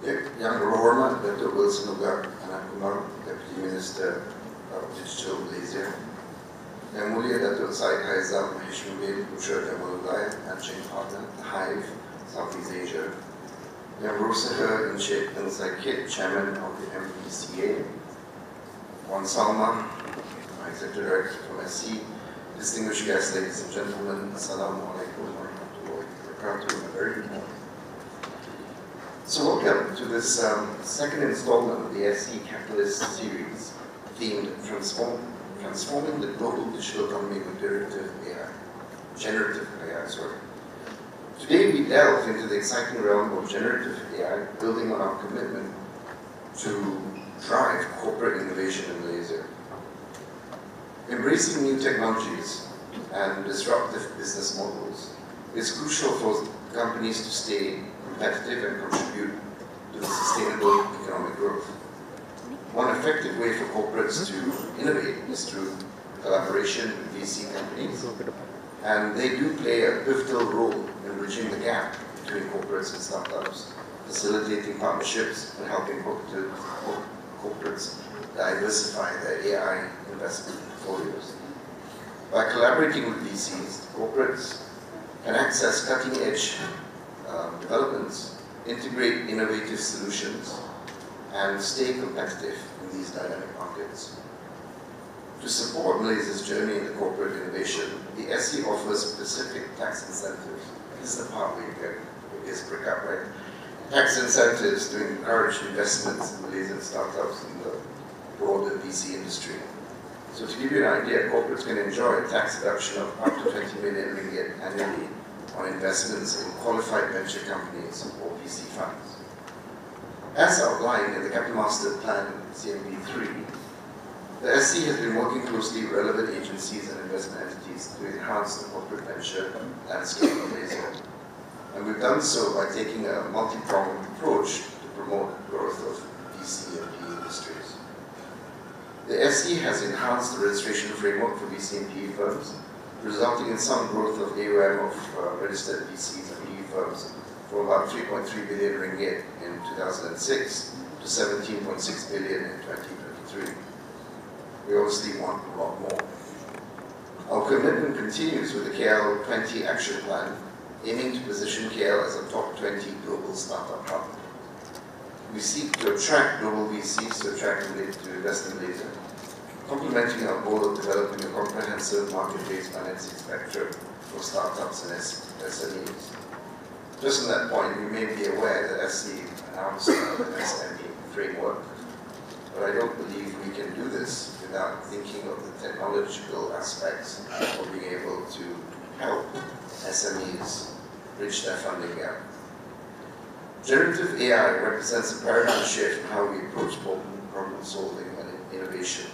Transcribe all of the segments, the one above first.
Yang Berhormat Datuk Wilson Ugak Anak Kumar, Deputy Minister of Digital Malaysia. Yang Mulia Datuk Syed Haizam Maheshmuddin Usha Jamalullah, Managing Partner, Hive, Southeast Asia. Yang Berusaha Encik Teng Sakit, Chairman of the MPCA. Wan Salma, Executive Director from SC. Distinguished guests, ladies and gentlemen, Assalamu alaikum wa rahmatullahi wa barakatuh. Very good morning. So welcome to this second installment of the SC Catalyst series themed Transforming the Global Digital Economy with Generative AI. Today we delve into the exciting realm of generative AI, building on our commitment to drive corporate innovation in Malaysia. Embracing new technologies and disruptive business models is crucial for companies to stay competitive and contribute to the sustainable economic growth. One effective way for corporates to innovate is through collaboration with VC companies, and they do play a pivotal role in bridging the gap between corporates and startups, facilitating partnerships and helping corporates diversify their AI investment portfolios. By collaborating with VCs, corporates can access cutting-edge developments, integrate innovative solutions, and stay competitive in these dynamic markets. To support Malaysia's journey into corporate innovation, the SC offers specific tax incentives. This is the part where you get this break up, right? Tax incentives to encourage investments in Malaysian startups in the broader VC industry. So to give you an idea, corporates can enjoy a tax deduction of up to 20 million ringgit annually on investments in qualified venture companies or VC funds. As outlined in the Capital Master Plan CMP3, the SC has been working closely with relevant agencies and investment entities to enhance the corporate venture landscape in Malaysia. And we've done so by taking a multi-pronged approach to promote growth of VC and PE industries. The SC has enhanced the registration framework for VC and PE firms, resulting in some growth of AUM of registered VCs and PE firms from about 3.3 billion ringgit in 2006 to 17.6 billion in 2023. We obviously want a lot more. Our commitment continues with the KL 20 Action Plan, aiming to position KL as a top 20 global startup hub. We seek to attract global VCs to invest in Malaysia, complementing our goal of developing a comprehensive market-based financing spectrum for startups and SMEs. Just on that point, you may be aware that SC announced an SME framework, but I don't believe we can do this without thinking of the technological aspects of being able to help SMEs bridge their funding gap. Generative AI represents a paradigm shift in how we approach problem solving and innovation.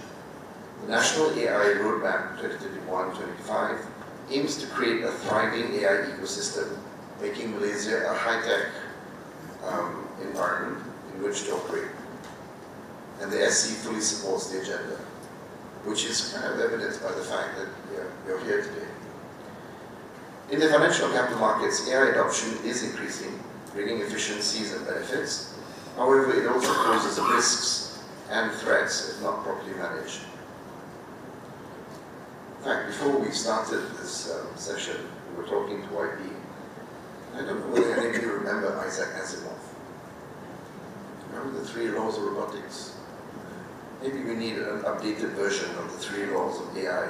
The National AI Roadmap 2021-25 aims to create a thriving AI ecosystem, making Malaysia a high-tech environment in which to operate. And the SC fully supports the agenda, which is kind of evidenced by the fact that we're here today. In the financial capital markets, AI adoption is increasing, bringing efficiencies and benefits. However, it also poses risks and threats if not properly managed. In fact, before we started this session, we were talking to YB. I don't know whether any of you remember Isaac Asimov. Remember the 3 laws of robotics? Maybe we need an updated version of the 3 laws of AI.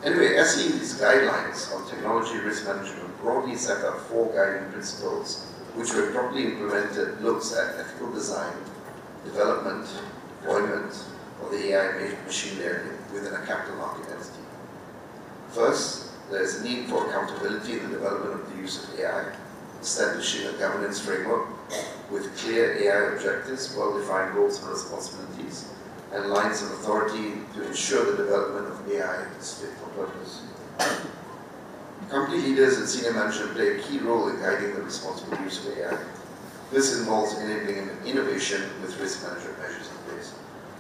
Anyway, SC's guidelines on technology risk management broadly set up 4 guiding principles, which when properly implemented looks at ethical design, development, deployment of the AI machine learning within a capital market entity. First, there is a need for accountability in the development of the use of AI, establishing a governance framework with clear AI objectives, well-defined roles and responsibilities, and lines of authority to ensure the development of AI is fit for purpose. Company leaders and senior management play a key role in guiding the responsible use of AI. This involves enabling innovation with risk management measures in place.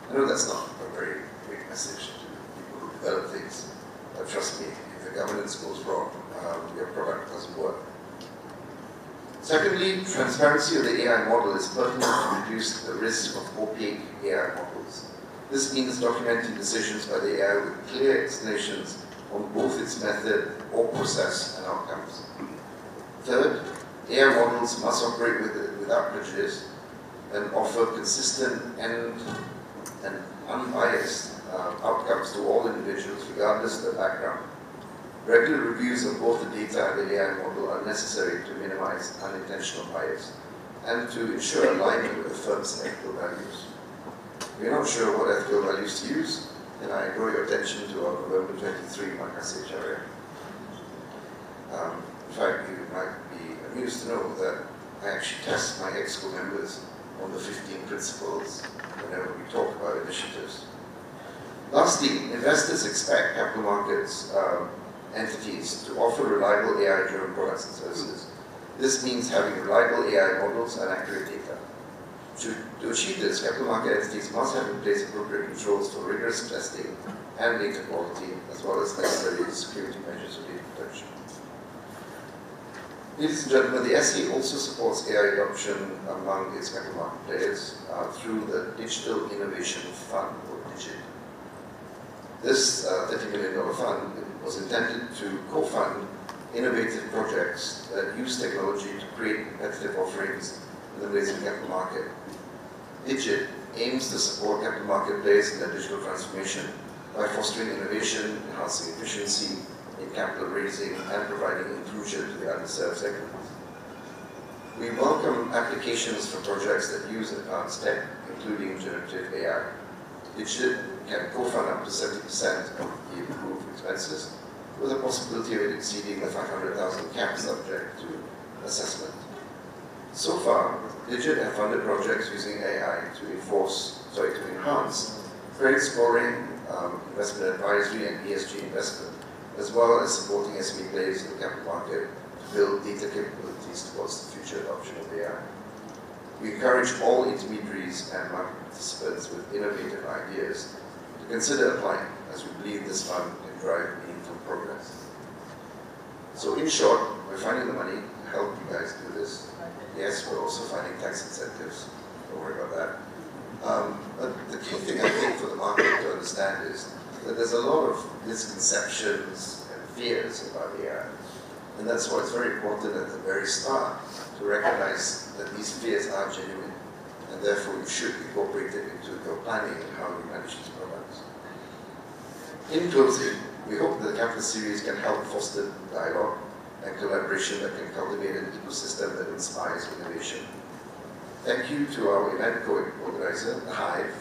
I know that's not a very big message to people who develop things, but trust me, if the governance goes wrong, your product doesn't work. Secondly, transparency of the AI model is pertinent to reduce the risk of opaque AI models. This means documenting decisions by the AI with clear explanations on both its method or process and outcomes. Third, AI models must operate without prejudice and offer consistent and unbiased outcomes to all individuals, regardless of their background. Regular reviews of both the data and the AI model are necessary to minimize unintentional bias and to ensure alignment with the firm's ethical values. We are not sure what ethical values to use, and I draw your attention to our November 23 Makasih Charya. In fact, you might be amused to know that I actually test my EXCO members on the 15 principles whenever we talk about initiatives. Lastly, investors expect capital markets entities to offer reliable AI-driven products and services. This means having reliable AI models and accurate data. To achieve this, capital market entities must have in place appropriate controls for rigorous testing and data quality, as well as necessary security measures of data protection. Ladies and gentlemen, the SE also supports AI adoption among its capital market players through the Digital Innovation Fund, or DIGIT. This $30 million fund was intended to co-fund innovative projects that use technology to create competitive offerings in the Malaysian capital market. DIGIT aims to support capital market players in their digital transformation by fostering innovation, enhancing efficiency in capital raising, and providing inclusion to the underserved segments. We welcome applications for projects that use advanced tech, including generative AI. DIGIT can co-fund up to 70% of the approved expenses, with a possibility of it exceeding the 500,000 cap subject to assessment. So far, DIGIT have funded projects using AI to enhance credit scoring, investment advisory, and ESG investment, as well as supporting SME players in the capital market to build data capabilities towards the future adoption of AI. We encourage all intermediaries and market participants with innovative ideas to consider applying, as we believe this fund can drive meaningful progress. So in short, we're finding the money to help you guys do this. Yes, we're also finding tax incentives. Don't worry about that. But the key thing I think for the market to understand is that there's a lot of misconceptions and fears about AI. And that's why it's very important at the very start to recognize that these fears are genuine, and therefore you should incorporate it into your planning and how you manage these products. In closing, we hope that the campus series can help foster dialogue and collaboration that can cultivate an ecosystem that inspires innovation. Thank you to our event co-organizer, the Hive,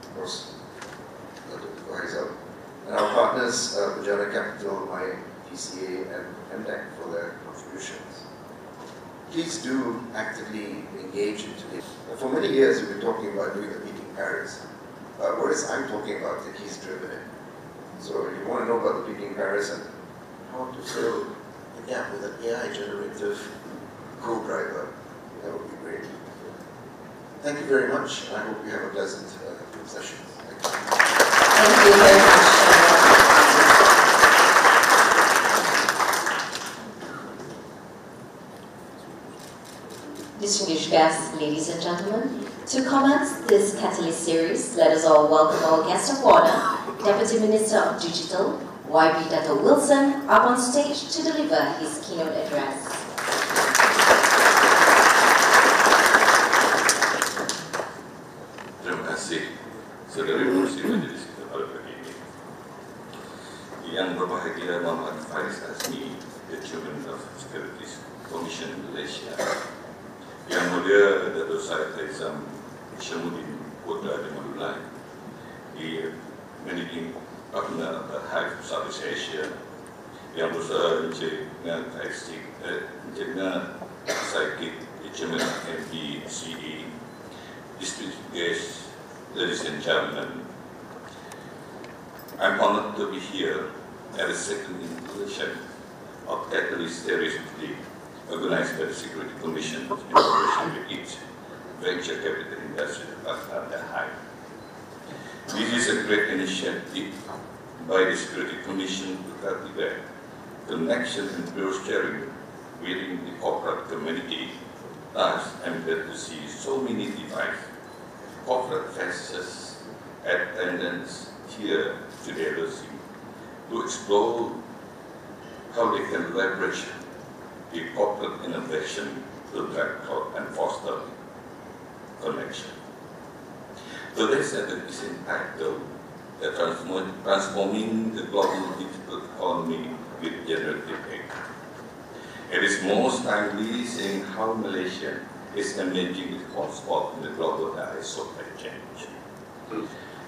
of course, and our partners, Bajana Capital, My PCA, and MDEC for their contributions. Please do actively engage in today. For many years, we've been talking about doing the meeting in Paris, whereas I'm talking about that he's driven it. So if you want to know about the meeting in Paris and how to fill the gap with an AI generative co-driver, that would be great. Thank you very much, and I hope you have a pleasant session. Thank you. Thank you very much. Distinguished guests, ladies and gentlemen, to commence this Catalyst series, let us all welcome our guest of honor, Deputy Minister of Digital, YB Dato Wilson, up on stage to deliver his keynote address. Terima kasih, Saudara Kursi Majelis Kepala pagi ini. Yang berbahagia Muhammad Faris Azmi, the Chairman of Securities Commission Malaysia. Yang mulia Dato' Syed Haizam Syamuddin Putra di Malulai, the Managing Partner of the Hive Southeast Asia. Yang bersama Encik Saikid, the Chairman of MBCE. Distinguished guests, ladies and gentlemen, I'm honored to be here at the second installation of Catalyst series today, organized by the Securities Commission in collaboration with its venture capital industry partner, the Hive. This is a great initiative by the Securities Commission to cultivate connection and peer sharing within the corporate community Thus, I'm glad to see so many devices, corporate faces, attendants here today to explore how they can leverage the corporate innovation to drive growth and foster connection. Today's event is entitled Transforming the Global Digital Economy with Generative AI. It is most timely seeing how Malaysia is emerging its hotspot in the global AI supply chain.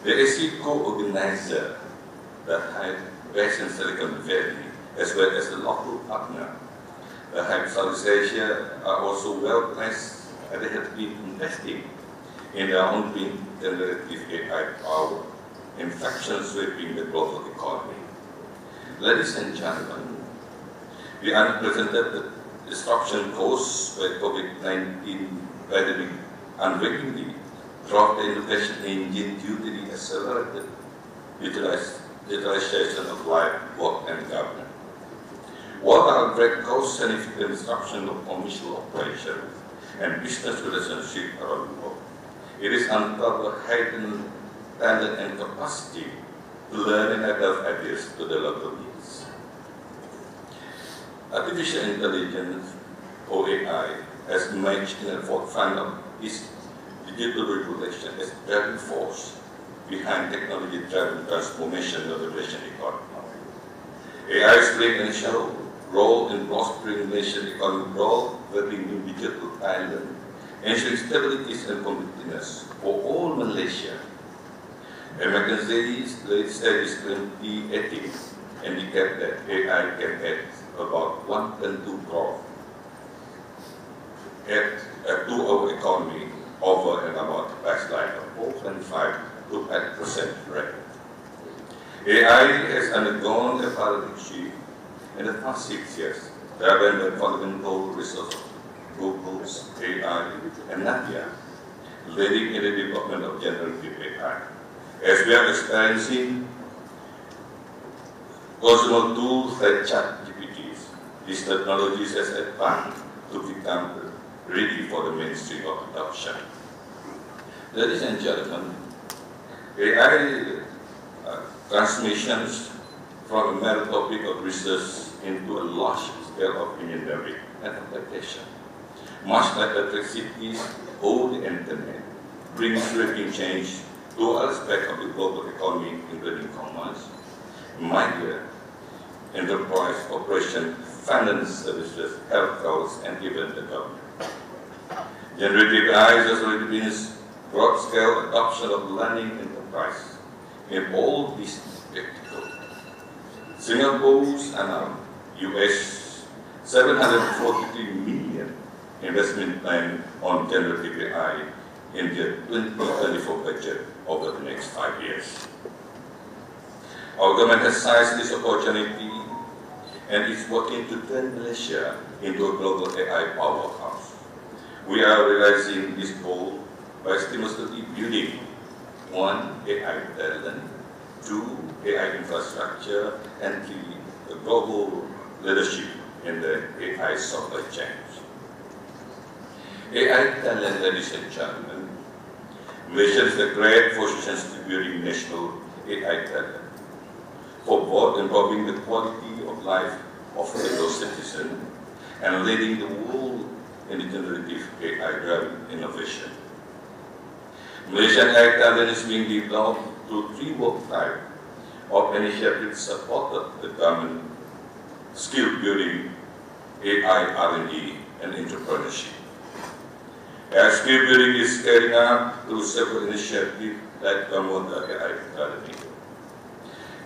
The ASEAN co-organizer, the Hive based in Silicon Valley, as well as the local partner, the Hive Southeast Asia, are also well placed and they have been investing in their own generative AI power, in fact sweeping the global economy. Ladies and gentlemen, the unprecedented disruption caused by COVID-19 pandemic unwittingly drove the innovation engine due to the accelerated digitalization of life, work, and government. While the outbreak caused significant disruption of commercial operation and business relationships around the world, it is uncovered heightened talent and capacity to learn and adapt ideas to the local needs. Artificial intelligence, or AI, has emerged in the forefront of its digital regulation as driving force behind technology-driven transformation of the Malaysian economy. AI is playing an essential role in bolstering Malaysian economic growth, building new digital talent, ensuring stability and competitiveness for all Malaysia. A McKinsey study in 2018 indicated that AI can add about 1.2 growth to our economy over and about baseline of 4.5 to 8% rate. AI has undergone a paradigm shift in the past 6 years, driven by fundamental research of Google's AI and Nadia, leading in the development of generative AI. As we are experiencing consumer tools like ChatGPTs, these technologies has advanced to become ready for the mainstream of adoption. Ladies and gentlemen, AI transmissions from a mere topic of research into a large scale of engineering and application. Much like electricity or the internet, brings sweeping change to all aspects of the global economy, including commerce, media, enterprise, operation, finance services, health, and even the government. Generative AI has already been broad-scale adoption of learning enterprise in all these verticals. Singapore's US $743 million investment plan on generative AI in the 2024 budget over the next 5 years. Our government has seized this opportunity and is working to turn Malaysia into a global AI powerhouse. We are realizing this goal by stimulatively building 1. AI talent, 2. AI infrastructure, and 3. The global leadership in the AI supply chains. AI talent, ladies and gentlemen, Malaysia is a great position to building national AI talent for both improving the quality of life of fellow citizens and leading the world in the generative AI-driven innovation. Malaysian AI talent is being developed through 3 work types of initiatives supported the government skill building, AI R&D, and entrepreneurship. AI skill building is carried out through several initiatives like Promote AI Academy,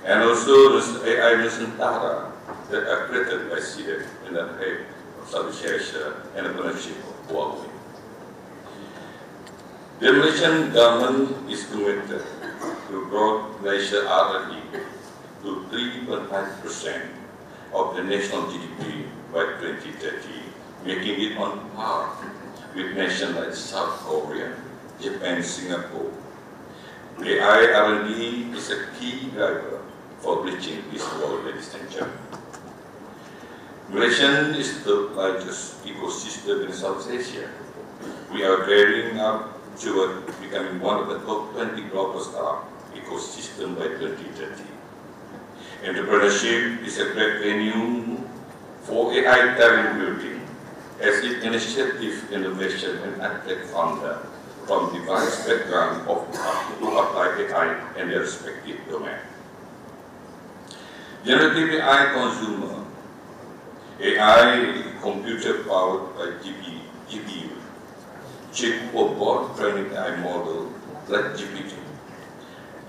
and also the AI Nusantara that are created by CDEC in the Hive of Southeast Asia and the partnership of AWANI. The Malaysian government is committed to grow Malaysia R&D to 3.5% of the national GDP by 2030, making it on par with nations like South Korea, Japan, Singapore. AI R&D is a key driver for reaching this goal, ladies and gentlemen. Malaysia is the largest ecosystem in South Asia. We are gearing up toward becoming one of the top 20 global startup ecosystem by 2030. Entrepreneurship is a great venue for AI talent building, as it initiative innovation and attract founder from diverse background to apply AI in their respective domain. Generative AI consumer, AI computer powered by GPU, chip or board training AI model like GPT,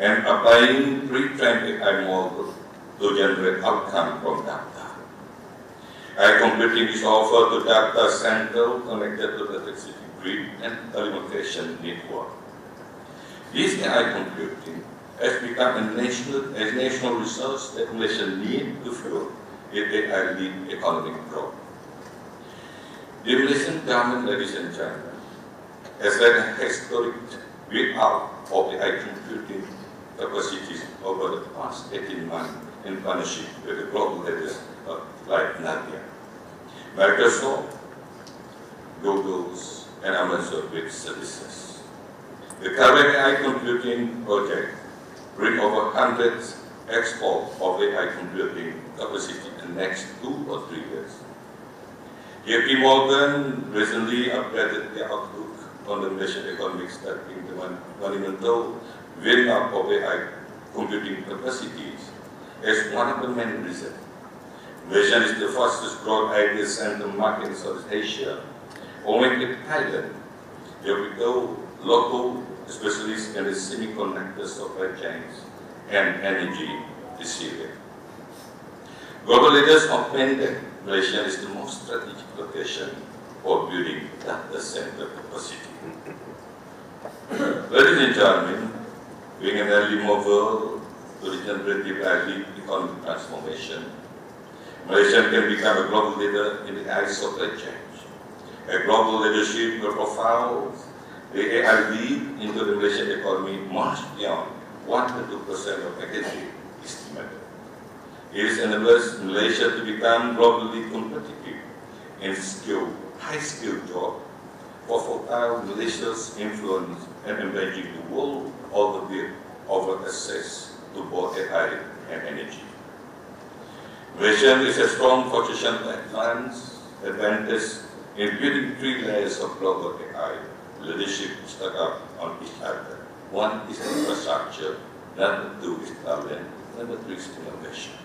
and applying pre-trained AI model to generate outcome from data. AI computing is offered to data center connected to the electricity grid and telecommunication network. This AI computing has become a national resource that Malaysia needs to fuel its AI-led economic growth. The Malaysian government, ladies and gentlemen, has led a historic build-out of AI computing capacities over the past 18 months in partnership with the global leaders like Nadia, Microsoft, Google's, and Amazon Web Services. The current AI computing project brings over hundreds export of AI computing capacity in the next 2 or 3 years. JP Morgan recently updated the outlook on the Malaysian economic starting the monumental build-up of AI computing capacities as one of the main reasons. Malaysia is the fastest growing IT center market in South Asia, owing to Thailand, local specialists in the semiconductor supply chains and energy resilience. Global leaders opine that Malaysia is the most strategic location for building data center capacity. Ladies and gentlemen, being an early mover to the generative AI economic transformation, Malaysia can become a global leader in the AI supply chain. A global leadership will profile the AI lead into the Malaysian economy much beyond 1 to 2% of energy estimated. It enables Malaysia to become globally competitive in high-skilled jobs for fertile Malaysia's influence and engaging the world over access to both AI and energy. Malaysia is a strong position advantage in building 3 layers of global AI leadership stack up on each other. 1 is infrastructure, number 2 is talent, number 3 is innovation.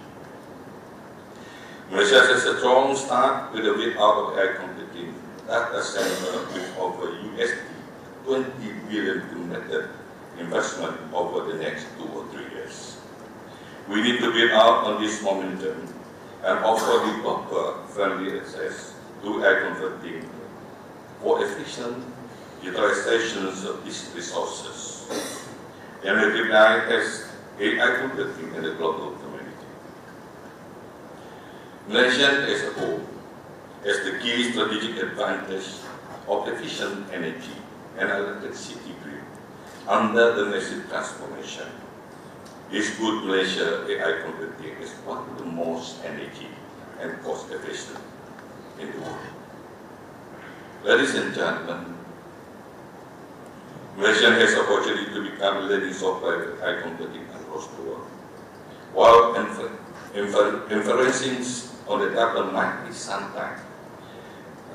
Malaysia has a strong start with a build-out of AI computing data center with over $20 billion committed investment over the next 2 or 3 years. We need to build out on this momentum and offer developer-friendly access to AI computing for efficient utilization of these resources. Generative AI has AI computing in the global community. Malaysia as a whole has the key strategic advantage of efficient energy and electricity grid under the massive transformation. This good Malaysia AI computing is one of the most energy and cost efficient in the world. Ladies and gentlemen, Malaysia has the opportunity to become a leading software AI computing across the world. While inferencing on the data might be sometimes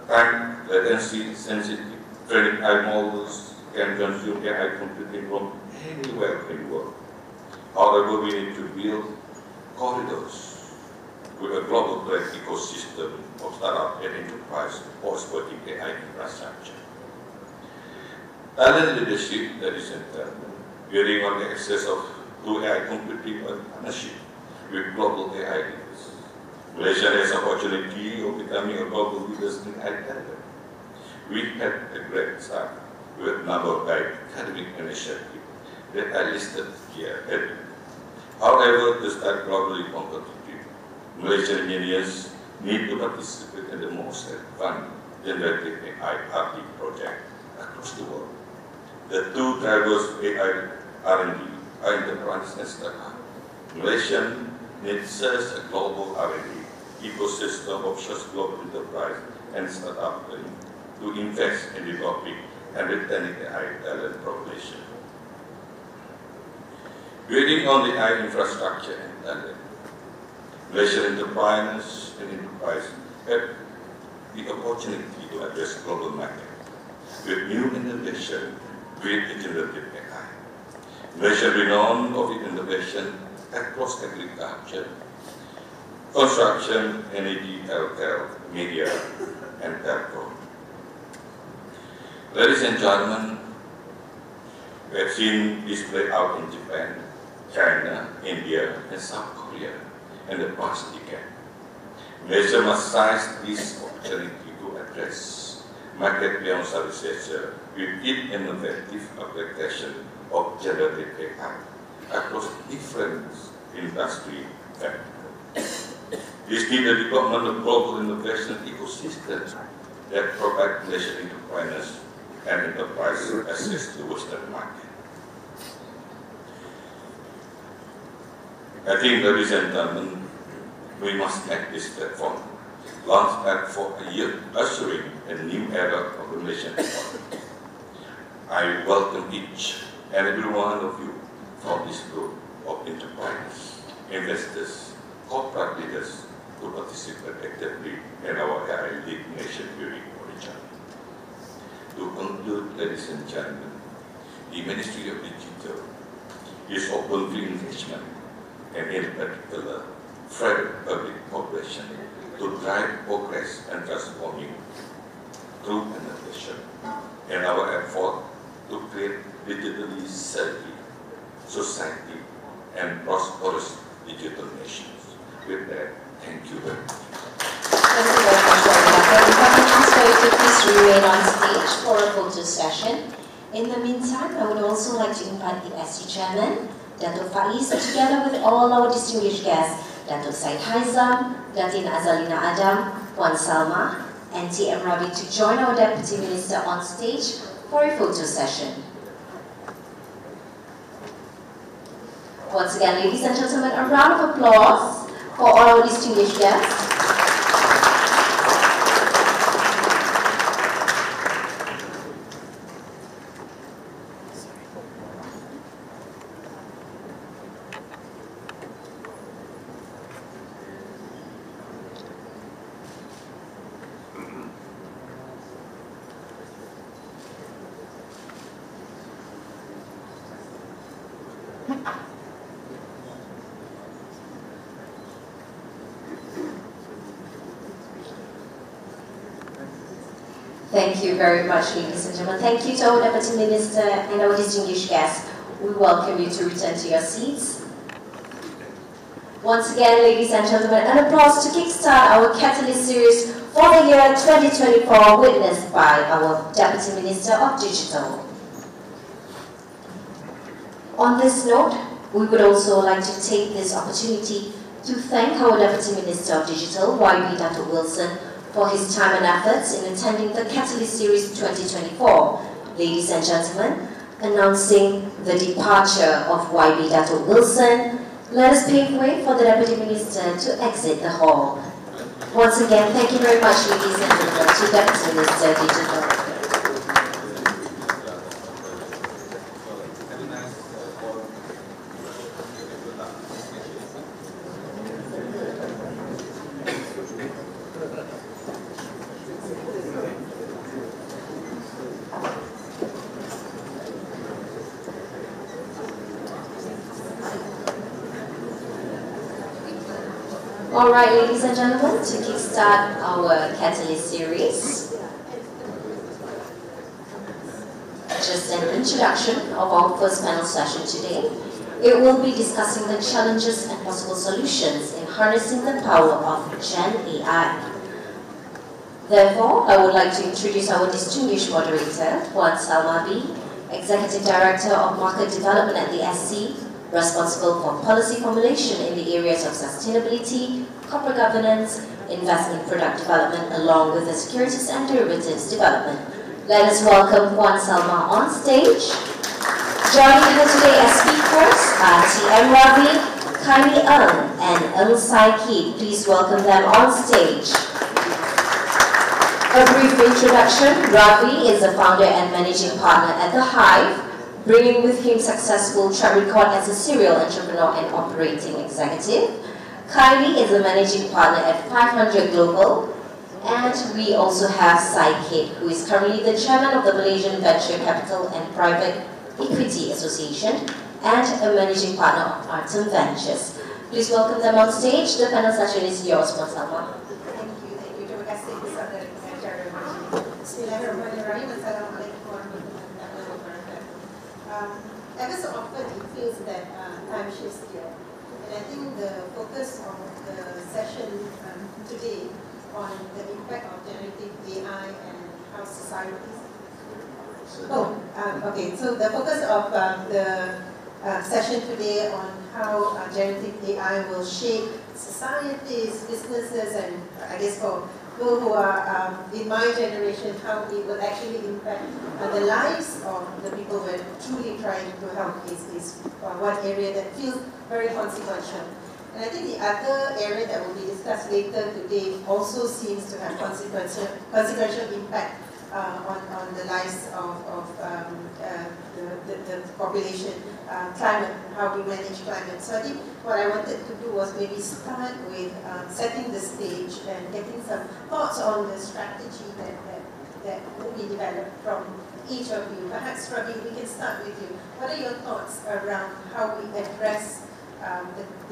time latency sensitive training AI models can consume AI computing from anywhere in the world. However, we need to build corridors with a global ecosystem of startup and enterprise for supporting AI infrastructure. Talent leadership, ladies and gentlemen, building on the access to AI computing and partnership with global AI leaders. Malaysia has opportunity of becoming a global leader in AI talent. We had a great start with a number of academic initiatives that I listed here. However, to start globally competitive, Malaysian engineers need to participate in the most advanced generative AI R&D project across the world. The 2 drivers of AI R&D are enterprise and startup. Malaysia needs such a global R&D ecosystem of such global enterprise and startup to invest in developing and retaining the AI talent population. Building on the AI infrastructure and talent, Malaysian entrepreneurs and enterprise have the opportunity to address global market with new innovation with generative AI. Malaysia renowned of its innovation across agriculture, construction, energy, healthcare, media, and telco. Ladies and gentlemen, we have seen this play out in Japan, China, India, and South Korea in the past decade. Malaysia must seize this opportunity to address market beyond services with its innovative application of generative AI across different industry sectors. This needs the development of global innovation ecosystems that provide Malaysian entrepreneurs and enterprises access to Western market. I think, ladies and gentlemen, we must make this platform launchpad for a year, ushering a new era of the Malaysian economy. I welcome each and every one of you from this group of enterprises, investors, corporate leaders to participate actively in our AI lead nation building origin. To conclude, ladies and gentlemen, the Ministry of Digital is open to engagement and in particular, private public cooperation to drive progress and transforming through innovation in our effort to create digitally savvy society and prosperous digital nations. With that, thank you very much. Thank you very much, Dr. Astro, to please remain on stage for a photo session. In the meantime, I would also like to invite the SC Chairman, Dato' Faiz, together with all our distinguished guests, Dato' Said Haizam, Datin Azalina Adam, Puan Salma, and TM Ravi to join our Deputy Minister on stage for a photo session. Once again, ladies and gentlemen, a round of applause for all our distinguished guests. Thank you very much, ladies and gentlemen. Thank you to our Deputy Minister and our distinguished guests. We welcome you to return to your seats. Once again, ladies and gentlemen, an applause to kickstart our Catalyst series for the year 2024, witnessed by our Deputy Minister of Digital. On this note, we would also like to take this opportunity to thank our Deputy Minister of Digital, YB Dato' Wilson, for his time and efforts in attending the Catalyst Series 2024. Ladies and gentlemen, announcing the departure of YB Dato' Wilson, let us pave way for the Deputy Minister to exit the hall. Once again, thank you very much, ladies and gentlemen, to Deputy Minister Digital. Alright, ladies and gentlemen, to kickstart our Catalyst series, just an introduction of our first panel session today. It will be discussing the challenges and possible solutions in harnessing the power of Gen AI. Therefore, I would like to introduce our distinguished moderator, Puan Salma B, Executive Director of Market Development at the SC, responsible for policy formulation in the areas of sustainability, corporate governance, investment product development, along with the securities and derivatives development. Let us welcome Puan Salma on stage. Joining her today as speakers are TM Ravi, Kylie Ng and Ng Sai Kit, please welcome them on stage. A brief introduction. Ravi is the founder and managing partner at the Hive, bringing with him successful track record as a serial entrepreneur and operating executive. Kylie is the managing partner at 500 Global, and we also have Sai Kit, who is currently the chairman of the Malaysian Venture Capital and Private Equity Association and a managing partner of Artem Ventures. Please welcome them on stage. The panel session is yours, Mas Salma. Thank you. Terima kasih kepada pengacara. Bismillahirrahmanirrahim. Assalamualaikum warahmatullahi wabarakatuh. Ever so often it feels that time shifts here. And I think the focus of the session today on the impact of generative AI and how societies. Okay. So the focus of the session today on how generative AI will shape societies, businesses, and I guess for those who are in my generation, how it will actually impact the lives of the people we're truly trying to help is one area that feels very consequential. And I think the other area that will be discussed later today also seems to have consequential impact on the lives of the population, climate, how we manage climate. So I think what I wanted to do was maybe start with setting the stage and getting some thoughts on the strategy that will be developed from each of you. Perhaps, Ravi, we can start with you. What are your thoughts around how we address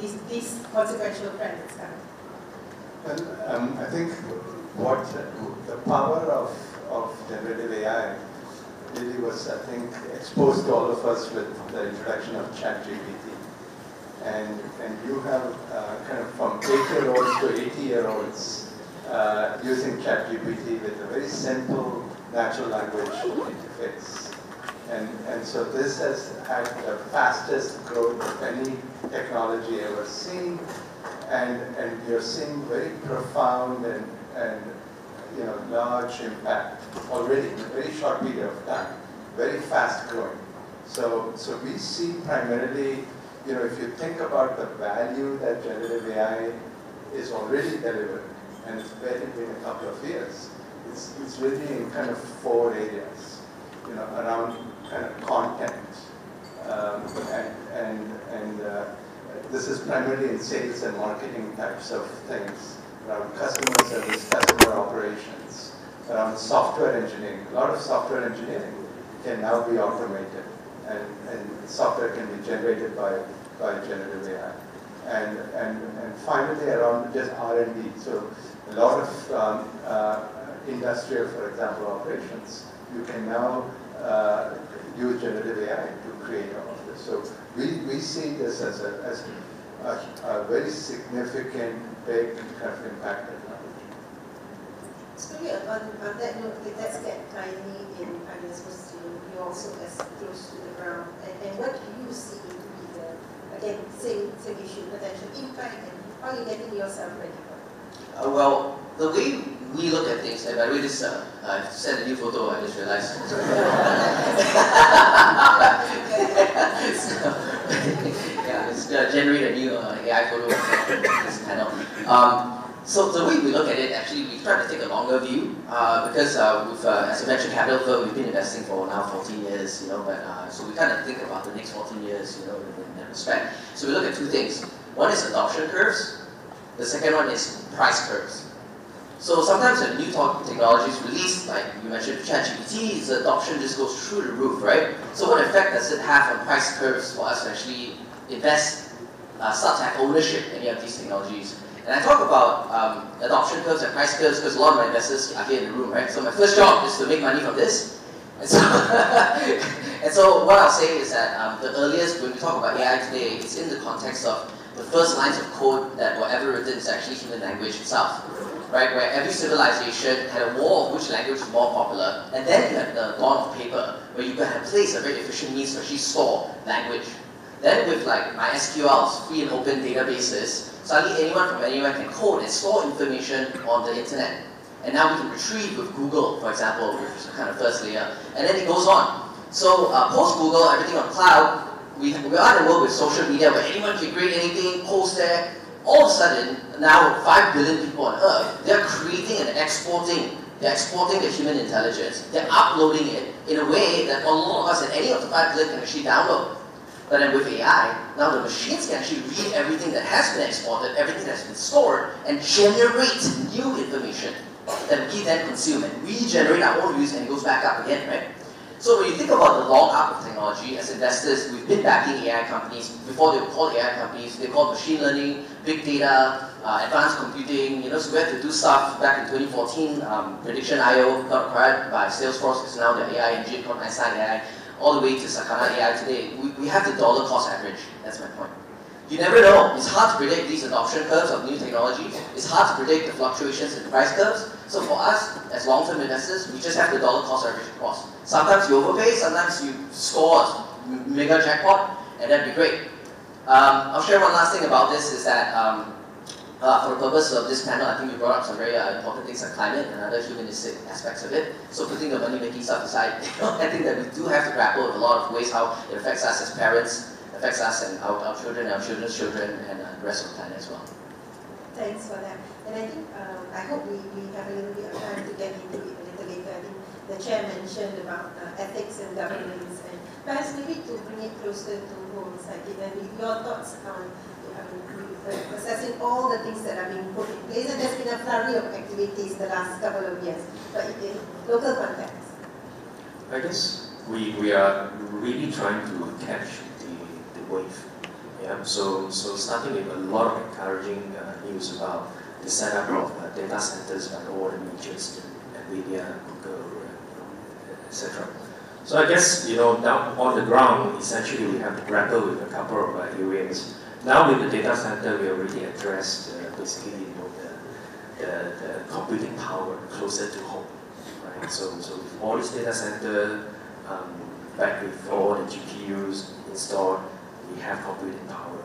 these consequential trends? Well, I think what the power of generative AI really was, I think, exposed to all of us with the introduction of ChatGPT. And you have kind of from 8-year-olds to 80-year-olds using ChatGPT with a very simple natural language interface. And so this has had the fastest growth of any technology ever seen. And you're seeing very profound and large impact already in a very short period of time, very fast growing. So we see primarily, if you think about the value that generative AI is already delivered, and it's barely been a couple of years, it's really in kind of 4 areas, around kind of content, and this is primarily in sales and marketing types of things, around customer service, customer operations, around software engineering. A lot of software engineering can now be automated, and software can be generated by generative AI. And finally, around just R&D. So a lot of industrial, for example, operations, you can now use generative AI to create all of this. So we see this as a very significant, big kind of impact technology. So on that note, let's get Kylie in, I guess, because you also as close to the ground. And what do you see to be the, again, same issue, potential impact, and how are you getting yourself ready for it? Well, the way we look at things, and by the way, this, I sent a new photo, I just realized. It's generate a new AI photo this panel. So the way we look at it, actually, we try to take a longer view because as a venture capital firm, we've been investing for now 14 years, so we kind of think about the next 14 years, in that respect. So we look at 2 things. One is adoption curves. The second one is price curves. So sometimes when new technologies release, like you mentioned ChatGPT, the adoption just goes through the roof, right? So what effect does it have on price curves for us to actually invest, start to have ownership in any of these technologies? And I talk about adoption curves and price curves because a lot of my investors are here in the room, right? So my first job is to make money from this. And so, and so what I'll say is that the earliest, when we talk about AI today, it's in the context of the first lines of code that were ever written is actually human language itself. Right, where every civilization had a war of which language was more popular, and then you had the dawn of paper, where you could have place a very efficient means to actually store language. Then with like MySQL's free and open databases, suddenly anyone from anywhere can code and store information on the internet. And now we can retrieve with Google, for example, which is the kind of first layer, and then it goes on. So post-Google, everything on cloud, we are in a world with social media where anyone can create anything, post there. All of a sudden, now 5 billion people on Earth, they're creating and exporting. They're exporting the human intelligence. They're uploading it in a way that a lot of us and any of the 5 billion can actually download. But then with AI, now the machines can actually read everything that has been exported, everything that's been stored, and generate new information that we then consume and regenerate our own views, and it goes back up again, right? So when you think about the long arc of technology, as investors, we've been backing AI companies. Before they were called AI companies, they were called machine learning, big data, advanced computing. So we had to do stuff back in 2014. Prediction.io got acquired by Salesforce, because now their AI engine called Einstein AI, all the way to Sakana AI today. We have the dollar cost average. That's my point. You never know. It's hard to predict these adoption curves of new technologies. It's hard to predict the fluctuations in price curves. So for us, as long-term investors, we just have the dollar cost average across. Sometimes you overpay, sometimes you score a mega jackpot, and that'd be great. I'll share one last thing about this, is that for the purpose of this panel, I think we brought up some very important things like climate and other humanistic aspects of it. So putting the money-making stuff aside, I think that we do have to grapple with a lot of ways how it affects us as parents, affects us and our children, our children's children, and the rest of the planet as well. Thanks for that. And I think, I hope we have a little bit of time to get into it a little later. I think the chair mentioned about ethics and governance, and perhaps maybe to bring it closer to home, and your thoughts on assessing all the things that are being put in place. And there's been a flurry of activities the last couple of years, but in local context. I guess we are really trying to catch the wave. Yeah, so starting with a lot of encouraging news about the setup of data centers by all the majors, NVIDIA, Google, etc. So I guess, down on the ground, essentially we have to grapple with a couple of areas. Now with the data center, we already addressed basically, the computing power closer to home, right? So with all this data center, back with all the GPUs installed, we have computing power.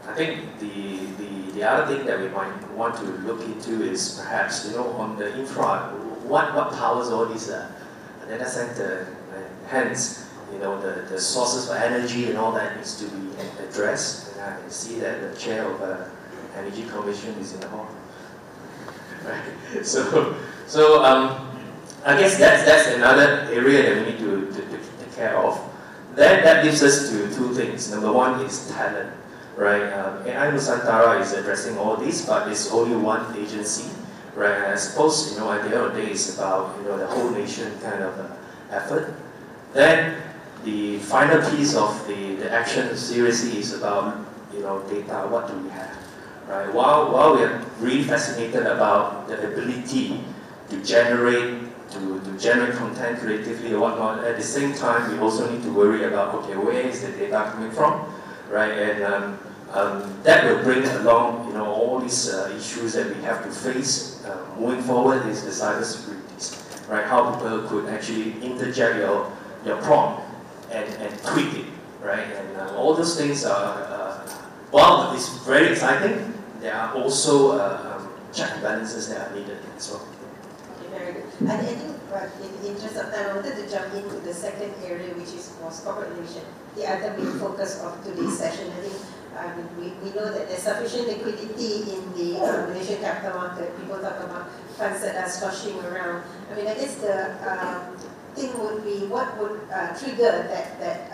I think the other thing that we might want to look into is perhaps, on the infra, what powers all these data center, and hence, the sources for energy and all that needs to be addressed. And I can see that the chair of the Energy Commission is in the hall. Right? So I guess that's another area that we need to take care of. Then that leads us to two things. Number one is talent, right? AI Nusantara is addressing all this, but it's only one agency, right? And I suppose, at the end of the day, it's about, the whole nation kind of effort. Then the final piece of the action seriously is about, data. What do we have, right? While we are really fascinated about the ability to generate content creatively or whatnot, at the same time, we also need to worry about, okay, where is the data coming from, right? And that will bring along, all these issues that we have to face moving forward is the cybersecurities, right? How people could actually interject your prompt and tweak it, right? And all those things are, while it's very exciting, there are also check and balances that are needed as well. Very good. And I think, in the interest of time, I wanted to jump into the second area, which was corporate innovation, the other main focus of today's session. I think we know that there's sufficient liquidity in the Malaysian capital market. People talk about funds that are sloshing around. I guess the thing would be, what would trigger that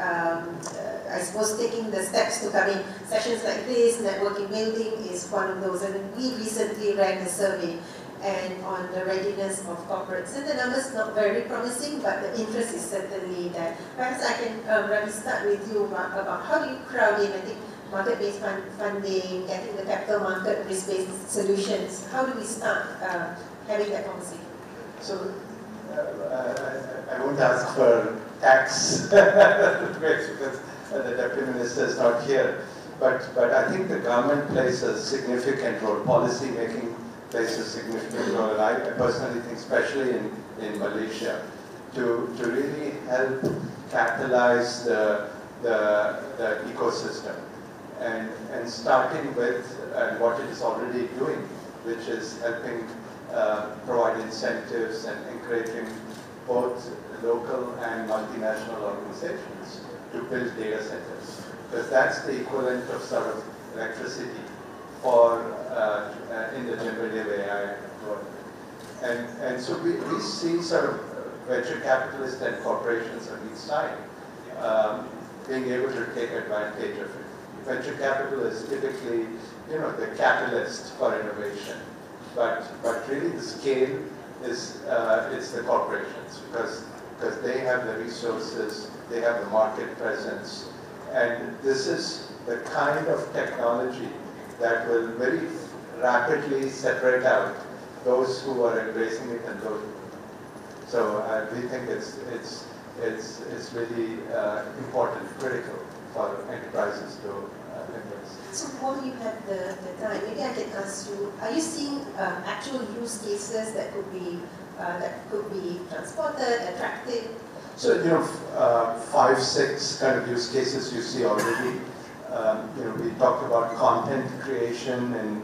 I suppose taking the steps to come in. Sessions like this, networking building is one of those. And we recently ran a survey and on the readiness of corporates. And the numbers not very promising, but the interest is certainly there. Perhaps I can, Ravi, start with you about how do you crowd in, I think, market-based funding, getting the capital market, risk-based solutions. How do we start having that conversation? So, I won't ask for tax because the Deputy Minister is not here. But I think the government plays a significant role, policy making plays a significant role, and I personally think, especially in Malaysia, to really help catalyze the ecosystem, and starting with what it is already doing, which is helping provide incentives and encouraging both local and multinational organizations to build data centers. because that's the equivalent of sort of electricity for in the generative AI world. And so we see sort of venture capitalists and corporations on each side being able to take advantage of it. Venture capital is typically, the catalyst for innovation, but really the scale is it's the corporations because they have the resources, they have the market presence, and this is the kind of technology that will very rapidly separate out those who are embracing it and those. So we think it's really important, critical for enterprises to embrace. So while you have the time, maybe I can ask you: are you seeing actual use cases that could be transported, attractive? So 5, 6 kind of use cases you see already. We talked about content creation and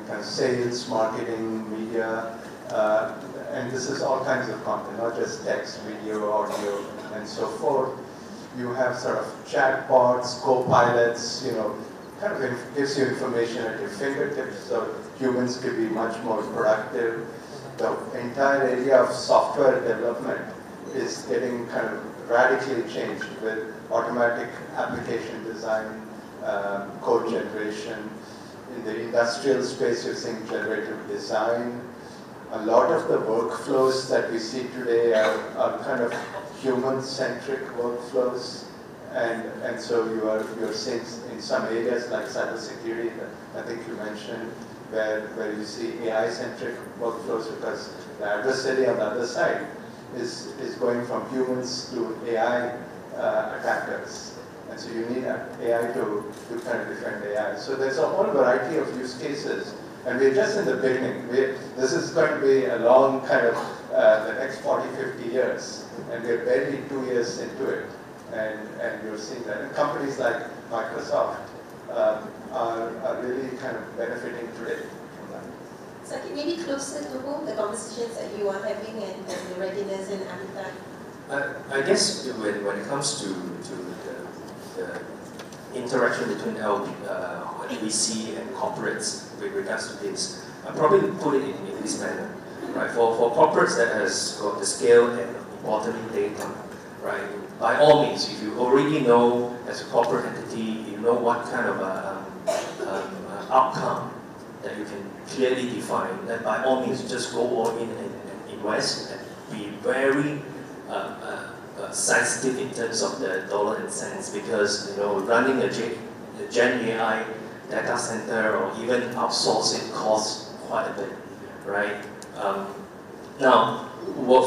kind of sales, marketing, media, and this is all kinds of content, not just text, video, audio, and so forth. You have sort of chatbots, co-pilots, kind of gives you information at your fingertips, so humans can be much more productive. The entire area of software development is getting kind of radically changed with automatic application design, code generation. In the industrial space, you're seeing generative design. A lot of the workflows that we see today are kind of human-centric workflows, and so you're seeing in some areas like cybersecurity that I think you mentioned, where you see AI-centric workflows because the adversary on the other side is going from humans to AI attackers. And so you need AI to kind of defend AI. So there's a whole variety of use cases. And we're just in the beginning. This is going to be a long kind of the next 40, 50 years. And we're barely 2 years into it. And you're seeing that. And companies like Microsoft are really kind of benefiting today from that. So maybe closer to home, the conversations that you are having and the readiness and appetite. I guess when it comes to the interaction between VC and corporates with regards to this, I probably put it in this manner. Right? For corporates that has got the scale and importantly data, right? By all means, if you already know as a corporate entity, you know what kind of outcome that you can clearly define, then by all means just go all in and invest and be very sensitive in terms of the dollar and cents, because running a Gen AI data center or even outsource it costs quite a bit, right? Now, for